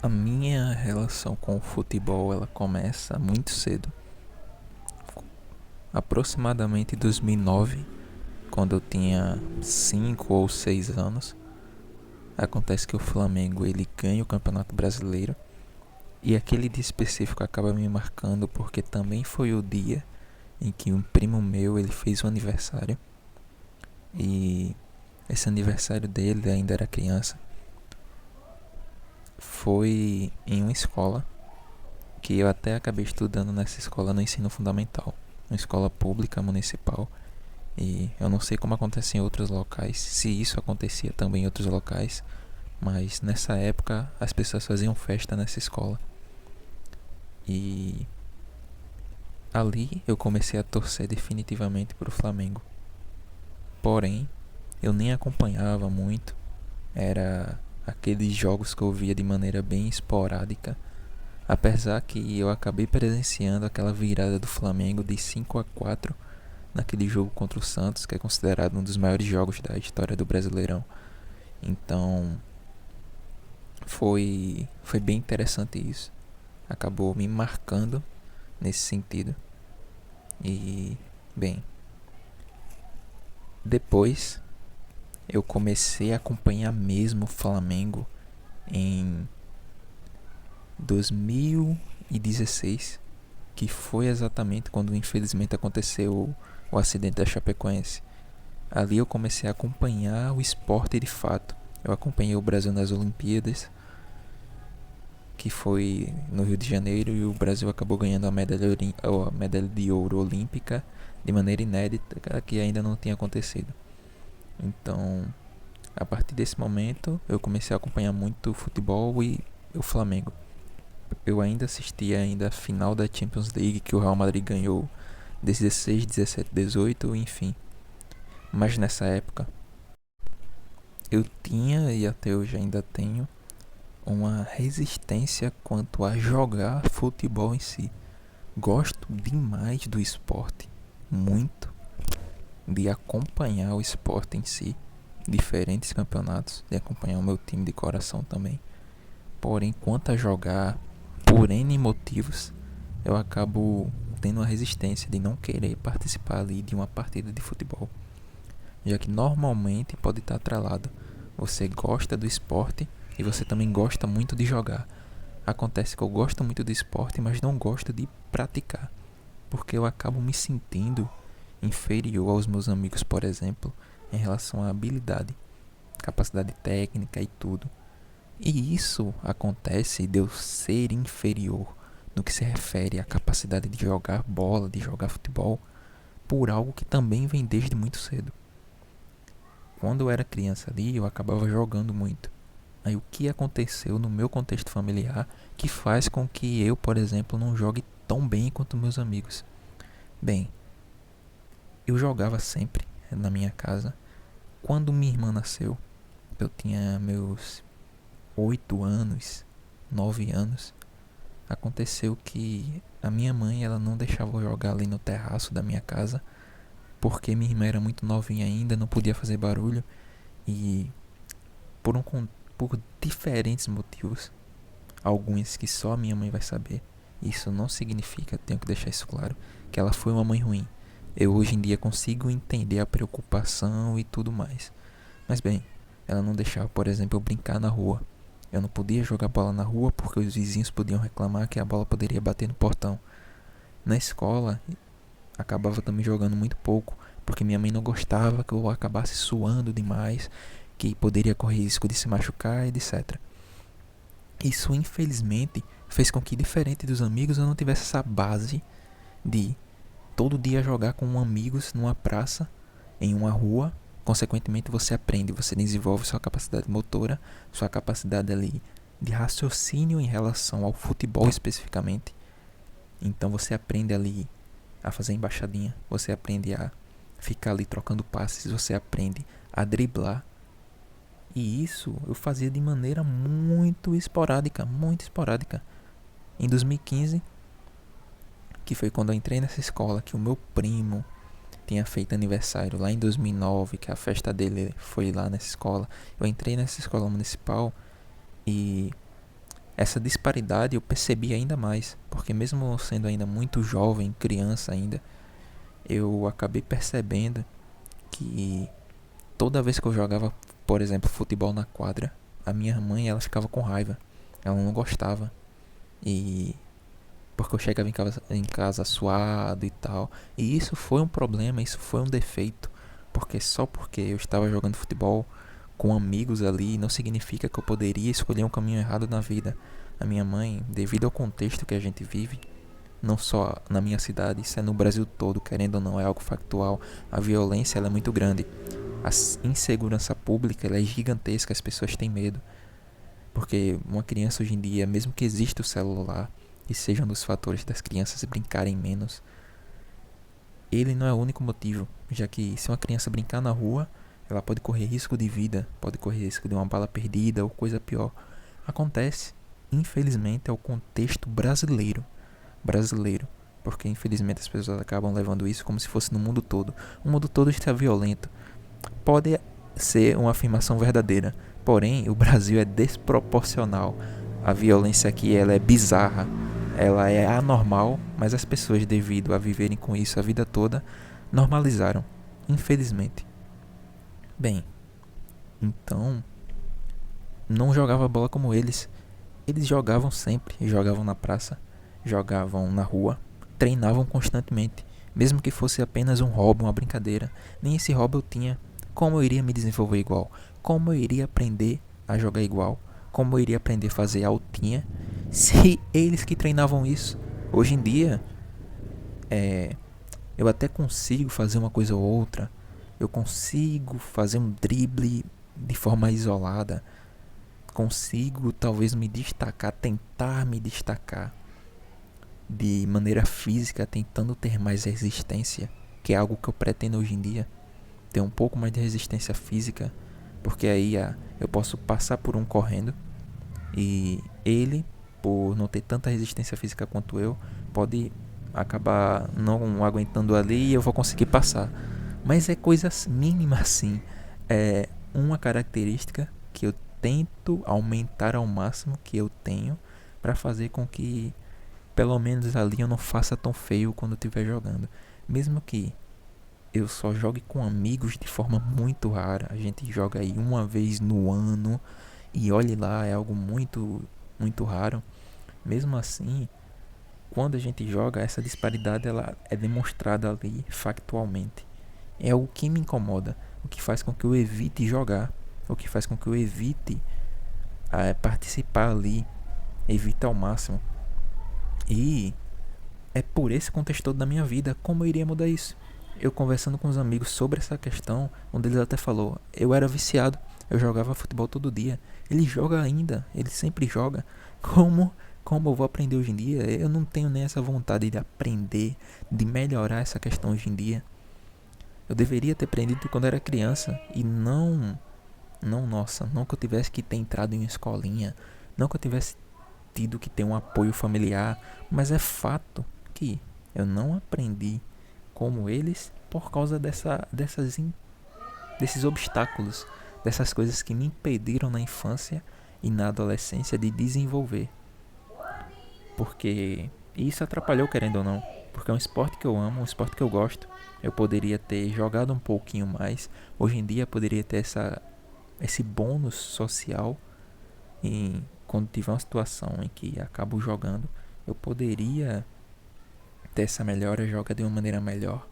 A minha relação com o futebol ela começa muito cedo, aproximadamente em 2009, quando eu tinha 5 ou 6 anos. Acontece que o Flamengo ele ganha o Campeonato Brasileiro e aquele dia específico acaba me marcando porque também foi o dia em que um primo meu ele fez um aniversário e esse aniversário dele ainda era criança. Foi em uma escola que eu até acabei estudando nessa escola no ensino fundamental, uma escola pública municipal. E eu não sei como acontece em outros locais, se isso acontecia também em outros locais, mas nessa época as pessoas faziam festa nessa escola. E ali eu comecei a torcer definitivamente para o Flamengo. Porém, eu nem acompanhava muito, era aqueles jogos que eu via de maneira bem esporádica. Apesar que eu acabei presenciando aquela virada do Flamengo de 5-4 naquele jogo contra o Santos, que é considerado um dos maiores jogos da história do Brasileirão. Então, foi bem interessante isso. Acabou me marcando nesse sentido. E, bem, depois eu comecei a acompanhar mesmo o Flamengo em 2016, que foi exatamente quando infelizmente aconteceu o acidente da Chapecoense. Ali eu comecei a acompanhar o esporte de fato. Eu acompanhei o Brasil nas Olimpíadas, que foi no Rio de Janeiro, e o Brasil acabou ganhando a medalha de ouro olímpica de maneira inédita, que ainda não tinha acontecido. Então, a partir desse momento, eu comecei a acompanhar muito o futebol e o Flamengo. Eu ainda assisti ainda a final da Champions League que o Real Madrid ganhou 16, 17, 18, enfim. Mas nessa época eu tinha e até hoje ainda tenho uma resistência quanto a jogar futebol em si. Gosto demais do esporte, muito, de acompanhar o esporte em si, diferentes campeonatos, de acompanhar o meu time de coração também. Porém, quanto a jogar, por N motivos, eu acabo tendo uma resistência de não querer participar ali de uma partida de futebol, já que normalmente pode estar atrelado. Você gosta do esporte e você também gosta muito de jogar. Acontece que eu gosto muito do esporte, mas não gosto de praticar, porque eu acabo me sentindo inferior aos meus amigos, por exemplo, em relação à habilidade, capacidade técnica e tudo. E isso acontece de eu ser inferior no que se refere à capacidade de jogar bola, de jogar futebol, por algo que também vem desde muito cedo. Quando eu era criança ali, eu acabava jogando muito. Aí o que aconteceu no meu contexto familiar que faz com que eu, por exemplo, não jogue tão bem quanto meus amigos? Bem, eu jogava sempre na minha casa. Quando minha irmã nasceu, eu tinha meus 8 anos, 9 anos. Aconteceu que a minha mãe ela não deixava eu jogar ali no terraço da minha casa, porque minha irmã era muito novinha ainda, não podia fazer barulho e por, um, por diferentes motivos, alguns que só a minha mãe vai saber. Isso não significa, tenho que deixar isso claro, que ela foi uma mãe ruim. Eu hoje em dia consigo entender a preocupação e tudo mais. Mas bem, ela não deixava, por exemplo, eu brincar na rua. Eu não podia jogar bola na rua porque os vizinhos podiam reclamar que a bola poderia bater no portão. Na escola, acabava também jogando muito pouco, porque minha mãe não gostava que eu acabasse suando demais, que poderia correr risco de se machucar, etc. Isso, infelizmente, fez com que, diferente dos amigos, eu não tivesse essa base de todo dia jogar com amigos numa praça, em uma rua. Consequentemente, você aprende, você desenvolve sua capacidade motora, sua capacidade ali de raciocínio em relação ao futebol especificamente. Então você aprende ali a fazer embaixadinha, você aprende a ficar ali trocando passes, você aprende a driblar. E isso eu fazia de maneira muito esporádica, muito esporádica. Em 2015, que foi quando eu entrei nessa escola, que o meu primo tinha feito aniversário lá em 2009, que a festa dele foi lá nessa escola. Eu entrei nessa escola municipal e essa disparidade eu percebi ainda mais, porque mesmo sendo ainda muito jovem, criança ainda, eu acabei percebendo que toda vez que eu jogava, por exemplo, futebol na quadra, a minha mãe ela ficava com raiva, ela não gostava, e porque eu chegava em casa suado e tal, e isso foi um problema, isso foi um defeito, porque só porque eu estava jogando futebol com amigos ali não significa que eu poderia escolher um caminho errado na vida. A minha mãe, devido ao contexto que a gente vive, não só na minha cidade, isso é no Brasil todo, querendo ou não, é algo factual. A violência ela é muito grande. A insegurança pública ela é gigantesca, as pessoas têm medo. Porque uma criança hoje em dia, mesmo que exista o celular, e seja um dos fatores das crianças brincarem menos, ele não é o único motivo, já que se uma criança brincar na rua, ela pode correr risco de vida, pode correr risco de uma bala perdida ou coisa pior. Acontece, infelizmente, é o contexto brasileiro, porque infelizmente as pessoas acabam levando isso como se fosse no mundo todo. O mundo todo está violento. Pode ser uma afirmação verdadeira, porém o Brasil é desproporcional. A violência aqui ela é bizarra, ela é anormal, mas as pessoas, devido a viverem com isso a vida toda, normalizaram, infelizmente. Bem, então não jogava bola como eles. Eles jogavam sempre, jogavam na praça, jogavam na rua, treinavam constantemente, mesmo que fosse apenas um hobby, uma brincadeira. Nem esse hobby eu tinha. Como eu iria me desenvolver igual? Como eu iria aprender a jogar igual? Como eu iria aprender a fazer altinha se eles que treinavam isso? Hoje em dia, eu até consigo fazer uma coisa ou outra. Eu consigo fazer um drible de forma isolada. Consigo talvez me destacar, tentar me destacar de maneira física, tentando ter mais resistência, que é algo que eu pretendo hoje em dia, ter um pouco mais de resistência física, porque aí eu posso passar por um correndo e ele, por não ter tanta resistência física quanto eu, pode acabar não aguentando ali e eu vou conseguir passar. Mas é coisa mínima assim. É uma característica que eu tento aumentar ao máximo que eu tenho para fazer com que pelo menos ali eu não faça tão feio quando estiver jogando. Mesmo que eu só jogue com amigos de forma muito rara, a gente joga aí uma vez no ano e olhe lá, é algo muito, muito raro. Mesmo assim, quando a gente joga, essa disparidade ela é demonstrada ali factualmente. É o que me incomoda, o que faz com que eu evite jogar, o que faz com que eu evite participar ali, evite ao máximo. E é por esse contexto todo da minha vida, como eu iria mudar isso? Eu conversando com os amigos sobre essa questão, um deles até falou, eu era viciado, eu jogava futebol todo dia. Ele joga ainda, ele sempre joga. Como eu vou aprender hoje em dia? Eu não tenho nem essa vontade de aprender, de melhorar essa questão hoje em dia. Eu deveria ter aprendido quando era criança e não que eu tivesse que ter entrado em uma escolinha, não que eu tivesse tido que ter um apoio familiar, mas é fato que eu não aprendi como eles por causa desses obstáculos, dessas coisas que me impediram na infância e na adolescência de desenvolver. Porque isso atrapalhou, querendo ou não, porque é um esporte que eu amo, um esporte que eu gosto. Eu poderia ter jogado um pouquinho mais. Hoje em dia poderia ter esse bônus social quando tiver uma situação em que acabo jogando, eu poderia ter essa melhora, jogar de uma maneira melhor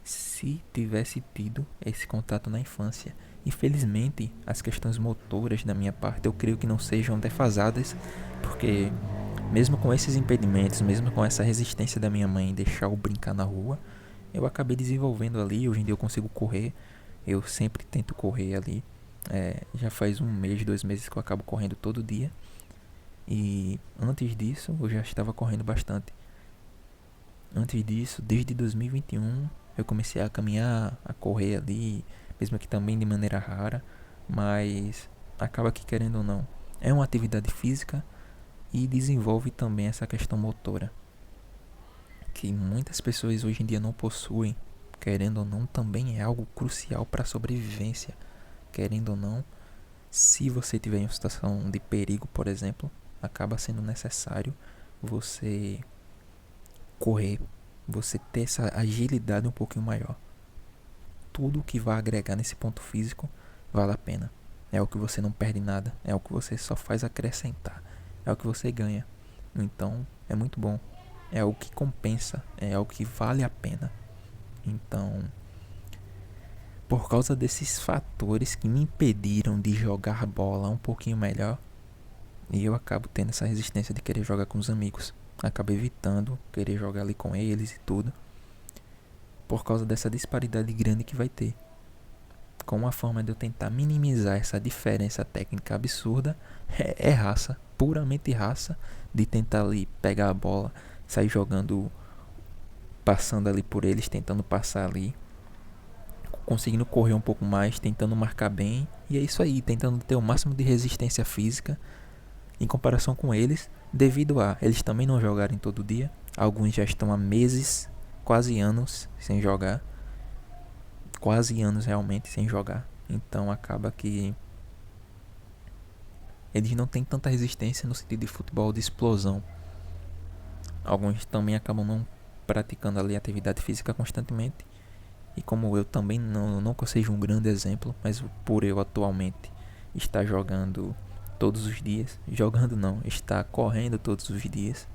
se tivesse tido esse contato na infância. Infelizmente, as questões motoras da minha parte eu creio que não sejam defasadas, porque mesmo com esses impedimentos, mesmo com essa resistência da minha mãe em deixar eu brincar na rua, eu acabei desenvolvendo ali. Hoje em dia eu consigo correr, eu sempre tento correr ali. Já faz 1 mês, 2 meses que eu acabo correndo todo dia. E antes disso eu já estava correndo bastante. Antes disso, desde 2021, eu comecei a caminhar, a correr ali, mesmo que também de maneira rara, mas acaba que, querendo ou não, é uma atividade física e desenvolve também essa questão motora, que muitas pessoas hoje em dia não possuem. Querendo ou não, também é algo crucial para a sobrevivência. Querendo ou não, se você tiver em uma situação de perigo, por exemplo, acaba sendo necessário você correr, você ter essa agilidade um pouquinho maior. Tudo que vai agregar nesse ponto físico vale a pena. É o que você não perde nada, é o que você só faz acrescentar, é o que você ganha. Então é muito bom, é o que compensa, é o que vale a pena. Então, por causa desses fatores que me impediram de jogar bola um pouquinho melhor, eu acabo tendo essa resistência de querer jogar com os amigos. Acabo evitando querer jogar ali com eles e tudo, por causa dessa disparidade grande que vai ter. Com uma forma de eu tentar minimizar essa diferença técnica absurda, é raça, puramente raça, de tentar ali pegar a bola, sair jogando, passando ali por eles, tentando passar ali, conseguindo correr um pouco mais, tentando marcar bem, e é isso aí, tentando ter o máximo de resistência física em comparação com eles, devido a eles também não jogarem todo dia, alguns já estão há meses, quase anos sem jogar, quase anos realmente sem jogar, então acaba que eles não têm tanta resistência no sentido de futebol de explosão. Alguns também acabam não praticando ali atividade física constantemente. E como eu também não que eu seja um grande exemplo, mas por eu atualmente estar jogando todos os dias, jogando não, estar correndo todos os dias,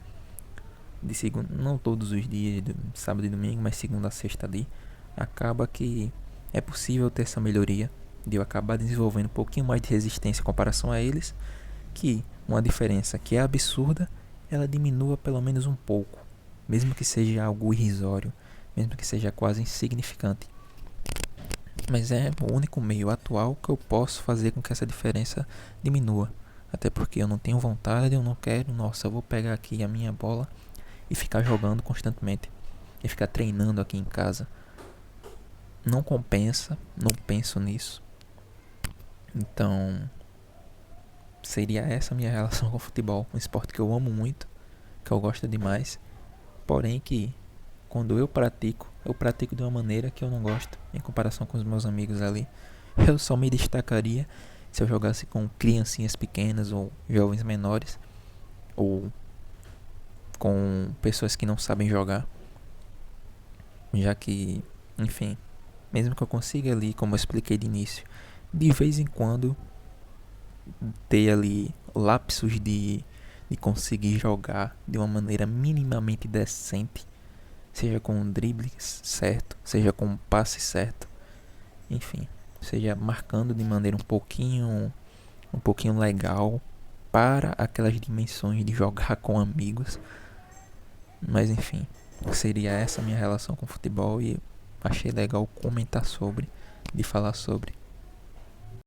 de segunda, não todos os dias, de sábado e domingo, mas segunda a sexta ali, acaba que é possível ter essa melhoria, de eu acabar desenvolvendo um pouquinho mais de resistência em comparação a eles, que uma diferença que é absurda, ela diminua pelo menos um pouco, mesmo que seja algo irrisório, mesmo que seja quase insignificante. Mas é o único meio atual que eu posso fazer com que essa diferença diminua. Até porque eu não tenho vontade, eu não quero, nossa, eu vou pegar aqui a minha bola e ficar jogando constantemente. E ficar treinando aqui em casa. Não compensa, não penso nisso. Então, seria essa a minha relação com o futebol. Um esporte que eu amo muito, que eu gosto demais. Porém que quando eu pratico de uma maneira que eu não gosto, em comparação com os meus amigos ali. Eu só me destacaria se eu jogasse com criancinhas pequenas ou jovens menores, ou com pessoas que não sabem jogar, já que, enfim, mesmo que eu consiga ali, como eu expliquei de início, de vez em quando ter ali lapsos de conseguir jogar de uma maneira minimamente decente, seja com um drible certo, seja com um passe certo, enfim, seja marcando de maneira um pouquinho legal para aquelas dimensões de jogar com amigos. Mas enfim, seria essa minha relação com o futebol e achei legal comentar sobre, de falar sobre.